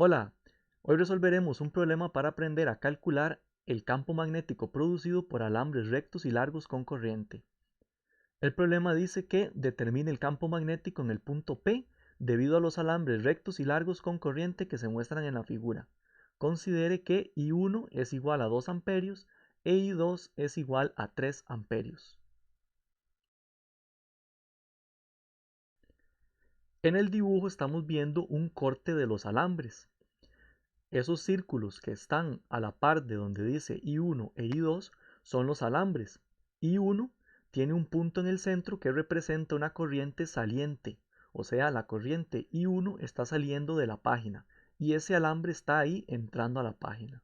Hola, hoy resolveremos un problema para aprender a calcular el campo magnético producido por alambres rectos y largos con corriente. El problema dice que determine el campo magnético en el punto P debido a los alambres rectos y largos con corriente que se muestran en la figura. Considere que I1 es igual a 2 amperios e I2 es igual a 3 amperios. En el dibujo estamos viendo un corte de los alambres. Esos círculos que están a la par de donde dice I1 e I2 son los alambres. I1 tiene un punto en el centro que representa una corriente saliente, o sea, la corriente I1 está saliendo de la página y ese alambre está ahí entrando a la página.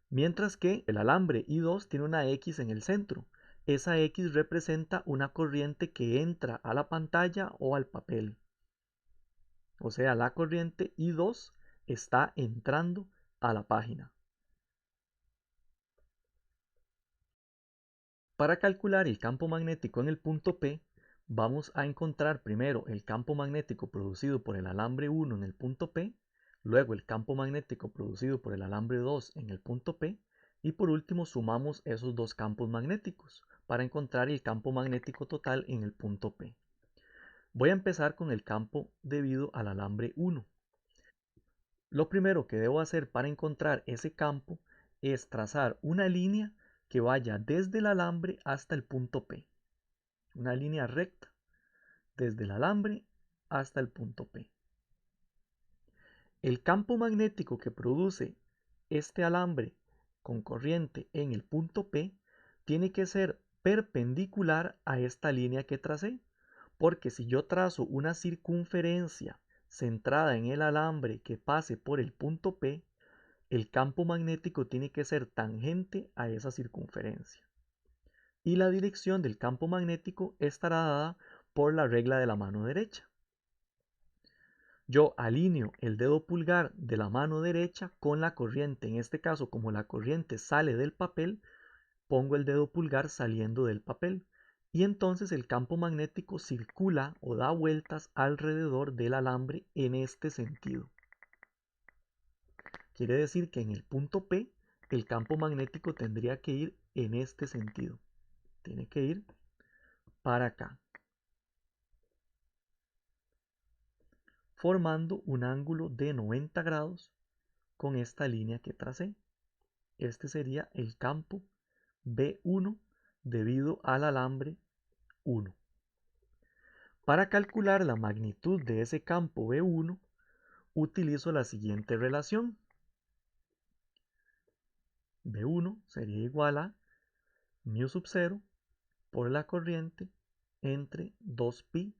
Mientras que el alambre I2 tiene una X en el centro. Esa X representa una corriente que entra a la pantalla o al papel. O sea, la corriente I2 está entrando a la página. Para calcular el campo magnético en el punto P, vamos a encontrar primero el campo magnético producido por el alambre 1 en el punto P, luego el campo magnético producido por el alambre 2 en el punto P, y por último sumamos esos dos campos magnéticos para encontrar el campo magnético total en el punto P. Voy a empezar con el campo debido al alambre 1. Lo primero que debo hacer para encontrar ese campo es trazar una línea que vaya desde el alambre hasta el punto P. Una línea recta desde el alambre hasta el punto P. El campo magnético que produce este alambre con corriente en el punto P tiene que ser perpendicular a esta línea que tracé, porque si yo trazo una circunferencia centrada en el alambre que pase por el punto P, el campo magnético tiene que ser tangente a esa circunferencia. Y la dirección del campo magnético estará dada por la regla de la mano derecha. Yo alineo el dedo pulgar de la mano derecha con la corriente. En este caso, como la corriente sale del papel, pongo el dedo pulgar saliendo del papel. Y entonces el campo magnético circula o da vueltas alrededor del alambre en este sentido. Quiere decir que en el punto P el campo magnético tendría que ir en este sentido. Tiene que ir para acá, formando un ángulo de 90 grados con esta línea que tracé. Este sería el campo B1 debido al alambre 1. Para calcular la magnitud de ese campo B1, utilizo la siguiente relación. B1 sería igual a mu sub 0 por la corriente entre 2pi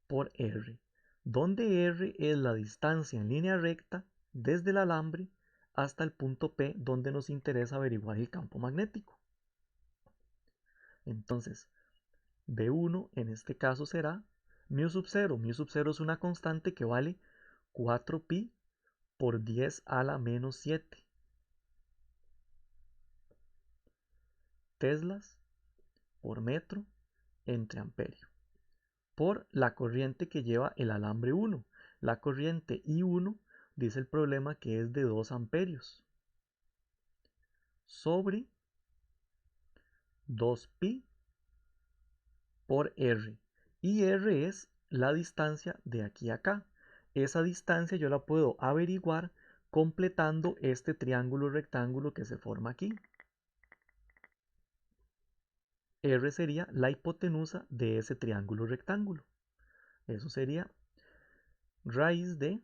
por r, donde r es la distancia en línea recta desde el alambre hasta el punto P donde nos interesa averiguar el campo magnético. Entonces, B1 en este caso será mu sub 0. Mu sub 0 es una constante que vale 4pi por 10 a la menos 7 teslas por metro entre amperio, por la corriente que lleva el alambre 1. La corriente I1 dice el problema que es de 2 amperios sobre 2pi por r. Y r es la distancia de aquí a acá. Esa distancia yo la puedo averiguar completando este triángulo rectángulo que se forma aquí. R sería la hipotenusa de ese triángulo rectángulo. Eso sería raíz de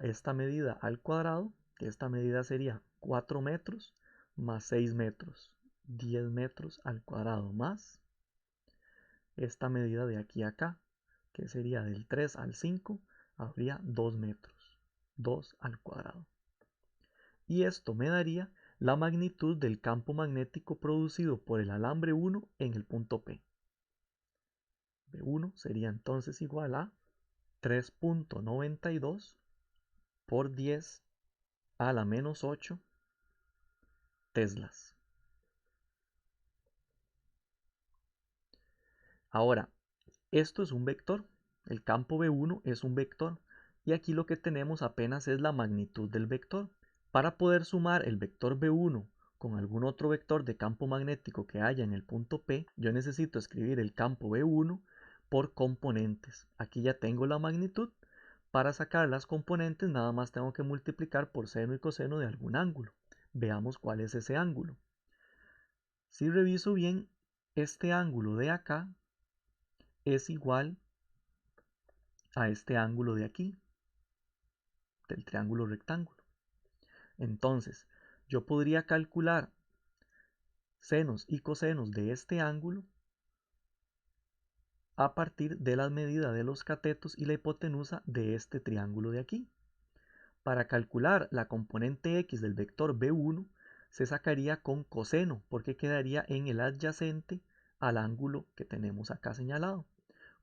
esta medida al cuadrado, que esta medida sería 4 metros más 6 metros, 10 metros al cuadrado más esta medida de aquí a acá, que sería del 3 al 5, habría 2 metros, 2 al cuadrado. Y esto me daría la magnitud del campo magnético producido por el alambre 1 en el punto P. B1 sería entonces igual a 3.92 por 10 a la menos 8 teslas. Ahora, esto es un vector. El campo B1 es un vector y aquí lo que tenemos apenas es la magnitud del vector. Para poder sumar el vector B1 con algún otro vector de campo magnético que haya en el punto P, yo necesito escribir el campo B1 por componentes. Aquí ya tengo la magnitud. Para sacar las componentes nada más tengo que multiplicar por seno y coseno de algún ángulo. Veamos cuál es ese ángulo. Si reviso bien, este ángulo de acá es igual a este ángulo de aquí, del triángulo rectángulo. Entonces, yo podría calcular senos y cosenos de este ángulo a partir de la medida de los catetos y la hipotenusa de este triángulo de aquí. Para calcular la componente x del vector B1 se sacaría con coseno porque quedaría en el adyacente al ángulo que tenemos acá señalado.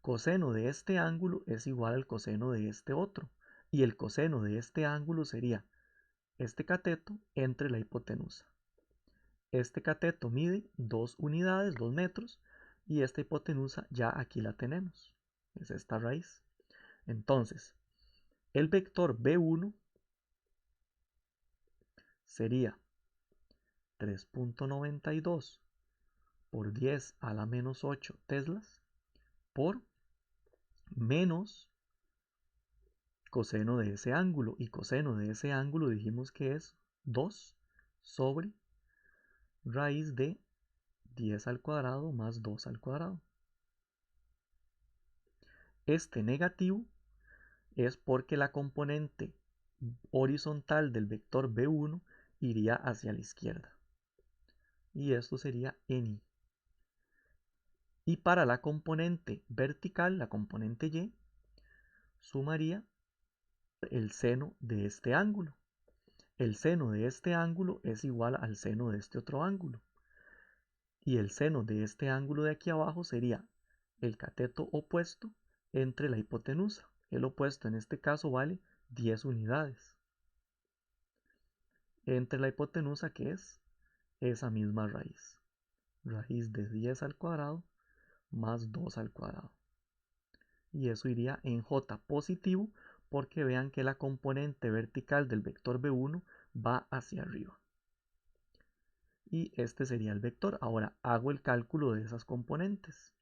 Coseno de este ángulo es igual al coseno de este otro y el coseno de este ángulo sería este cateto entre la hipotenusa. Este cateto mide 2 unidades, 2 metros, y esta hipotenusa ya aquí la tenemos. Es esta raíz. Entonces, el vector B1 sería 3.92 por 10 a la menos 8 teslas por menos coseno de ese ángulo. Y coseno de ese ángulo dijimos que es 2 sobre raíz de 10 al cuadrado más 2 al cuadrado. Este negativo es porque la componente horizontal del vector B1 iría hacia la izquierda. Y esto sería Ni. Y para la componente vertical, la componente Y, sumaría el seno de este ángulo. El seno de este ángulo es igual al seno de este otro ángulo. Y el seno de este ángulo de aquí abajo sería el cateto opuesto entre la hipotenusa. El opuesto en este caso vale 10 unidades. Entre la hipotenusa, que es esa misma raíz. Raíz de 10 al cuadrado más 2 al cuadrado. Y eso iría en J positivo porque vean que la componente vertical del vector B1 va hacia arriba. Y este sería el vector. Ahora hago el cálculo de esas componentes.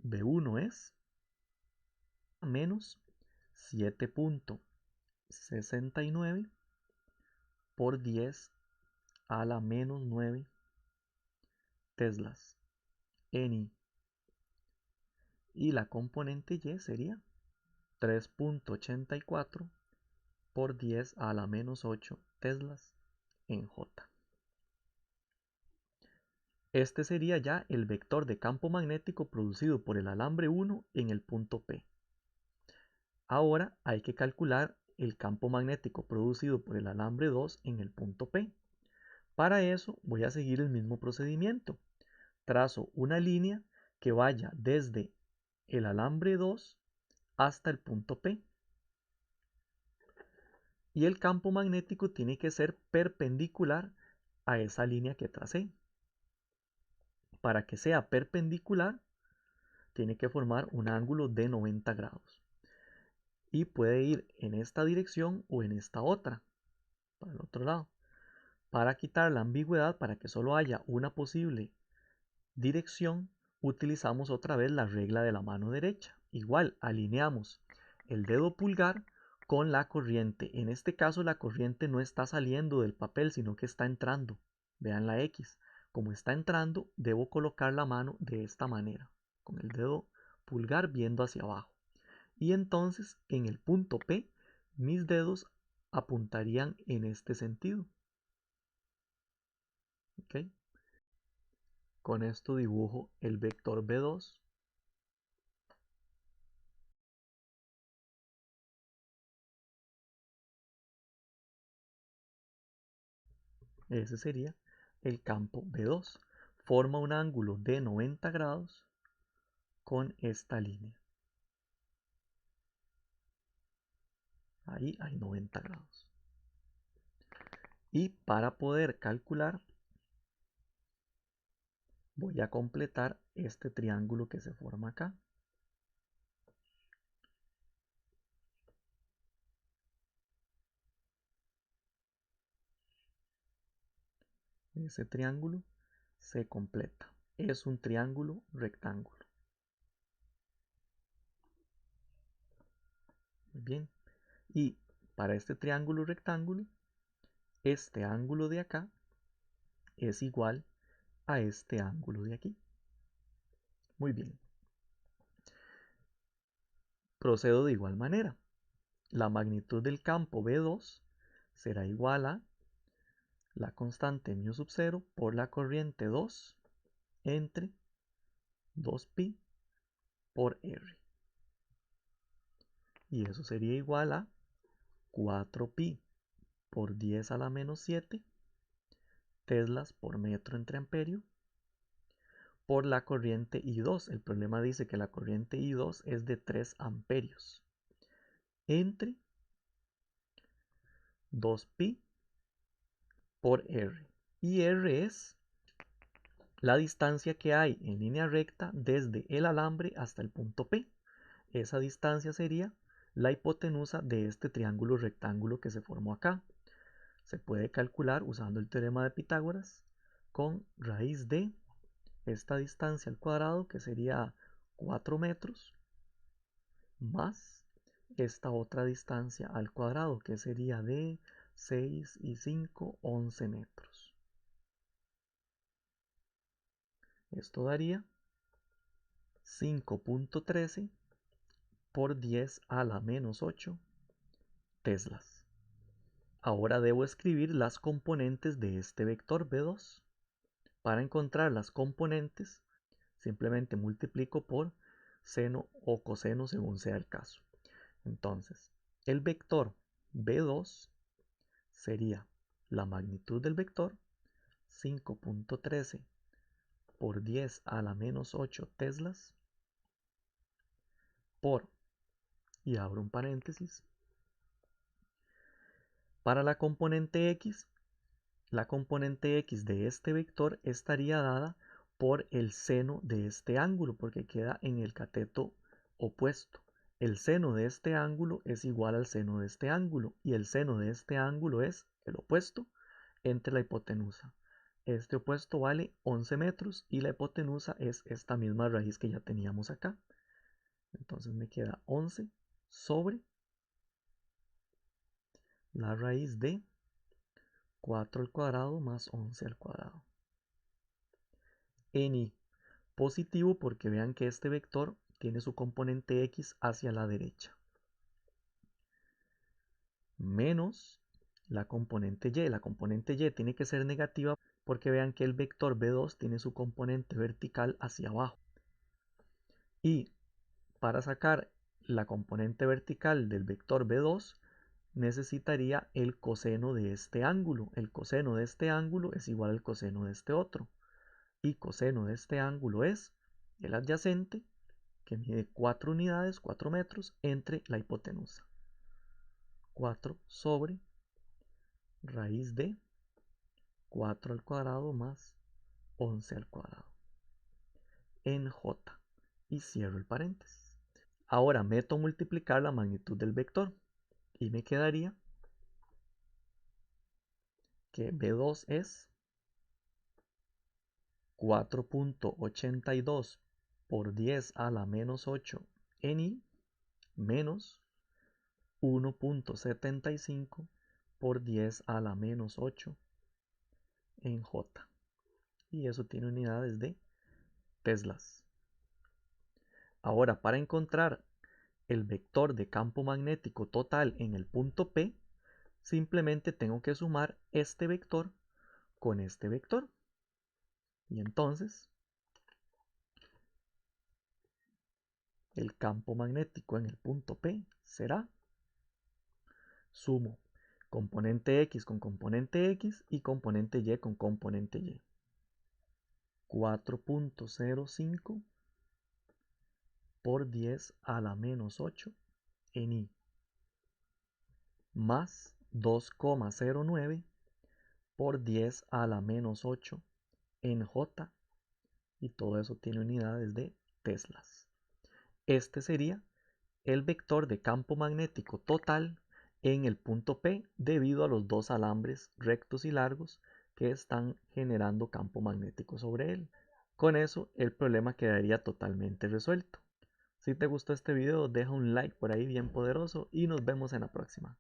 B1 es menos 7.69 por 10 a la menos 9 teslas. Ni. Y la componente Y sería 3.84 por 10 a la menos 8 teslas en J. Este sería ya el vector de campo magnético producido por el alambre 1 en el punto P. Ahora hay que calcular el campo magnético producido por el alambre 2 en el punto P. Para eso voy a seguir el mismo procedimiento. Trazo una línea que vaya desde el alambre 2 hasta el punto P. Y el campo magnético tiene que ser perpendicular a esa línea que tracé. Para que sea perpendicular, tiene que formar un ángulo de 90 grados. Y puede ir en esta dirección o en esta otra, para el otro lado. Para quitar la ambigüedad, para que solo haya una posible dirección, utilizamos otra vez la regla de la mano derecha. Igual, alineamos el dedo pulgar con la corriente. En este caso, la corriente no está saliendo del papel, sino que está entrando. Vean la X. Como está entrando, debo colocar la mano de esta manera, con el dedo pulgar viendo hacia abajo. Y entonces, en el punto P, mis dedos apuntarían en este sentido. ¿Okay? Con esto dibujo el vector B2. Ese sería el campo B2. Forma un ángulo de 90 grados con esta línea. Ahí hay 90 grados. Y para poder calcular, voy a completar este triángulo que se forma acá. ese triángulo se completa. Es un triángulo rectángulo. Muy bien. Y para este triángulo rectángulo, este ángulo de acá es igual a este ángulo de aquí. Muy bien. Procedo de igual manera. La magnitud del campo B2 será igual a la constante μ sub 0 por la corriente 2 entre 2pi por r. Y eso sería igual a 4pi por 10 a la menos 7 teslas por metro entre amperio por la corriente I2. El problema dice que la corriente I2 es de 3 amperios entre 2pi por r. Y r es la distancia que hay en línea recta desde el alambre hasta el punto P. Esa distancia sería la hipotenusa de este triángulo rectángulo que se formó acá. Se puede calcular usando el teorema de Pitágoras con raíz de esta distancia al cuadrado, que sería 4 metros, más esta otra distancia al cuadrado, que sería de 6 y 5, 11 metros. Esto daría 5.13 por 10 a la menos 8 teslas. Ahora debo escribir las componentes de este vector B2. Para encontrar las componentes, simplemente multiplico por seno o coseno según sea el caso. Entonces, el vector B2 sería la magnitud del vector 5.13 por 10 a la menos 8 teslas por, y abro un paréntesis, para la componente X de este vector estaría dada por el seno de este ángulo, porque queda en el cateto opuesto. El seno de este ángulo es igual al seno de este ángulo, y el seno de este ángulo es el opuesto entre la hipotenusa. Este opuesto vale 11 metros y la hipotenusa es esta misma raíz que ya teníamos acá. Entonces me queda 11 sobre la raíz de 4 al cuadrado más 11 al cuadrado. En I positivo, porque vean que este vector tiene su componente X hacia la derecha, menos la componente Y. La componente Y tiene que ser negativa porque vean que el vector B2 tiene su componente vertical hacia abajo. Y para sacar la componente vertical del vector B2 necesitaría el coseno de este ángulo. El coseno de este ángulo es igual al coseno de este otro. Y coseno de este ángulo es el adyacente, que mide 4 unidades, 4 metros, entre la hipotenusa. 4 sobre raíz de 4 al cuadrado más 11 al cuadrado en J. Y cierro el paréntesis. Ahora meto a multiplicar la magnitud del vector y me quedaría que B2 es 4.82 por 10 a la menos 8 en I menos 1.75 por 10 a la menos 8 en J. Y eso tiene unidades de teslas. Ahora, para encontrar el vector de campo magnético total en el punto P, simplemente tengo que sumar este vector con este vector. Y entonces, el campo magnético en el punto P será, sumo componente X con componente X y componente Y con componente Y. 4.05 por 10 a la menos 8 en I, más 2,09 por 10 a la menos 8 en J, y todo eso tiene unidades de teslas. Este sería el vector de campo magnético total en el punto P debido a los dos alambres rectos y largos que están generando campo magnético sobre él. Con eso el problema quedaría totalmente resuelto. Si te gustó este video, deja un like por ahí bien poderoso y nos vemos en la próxima.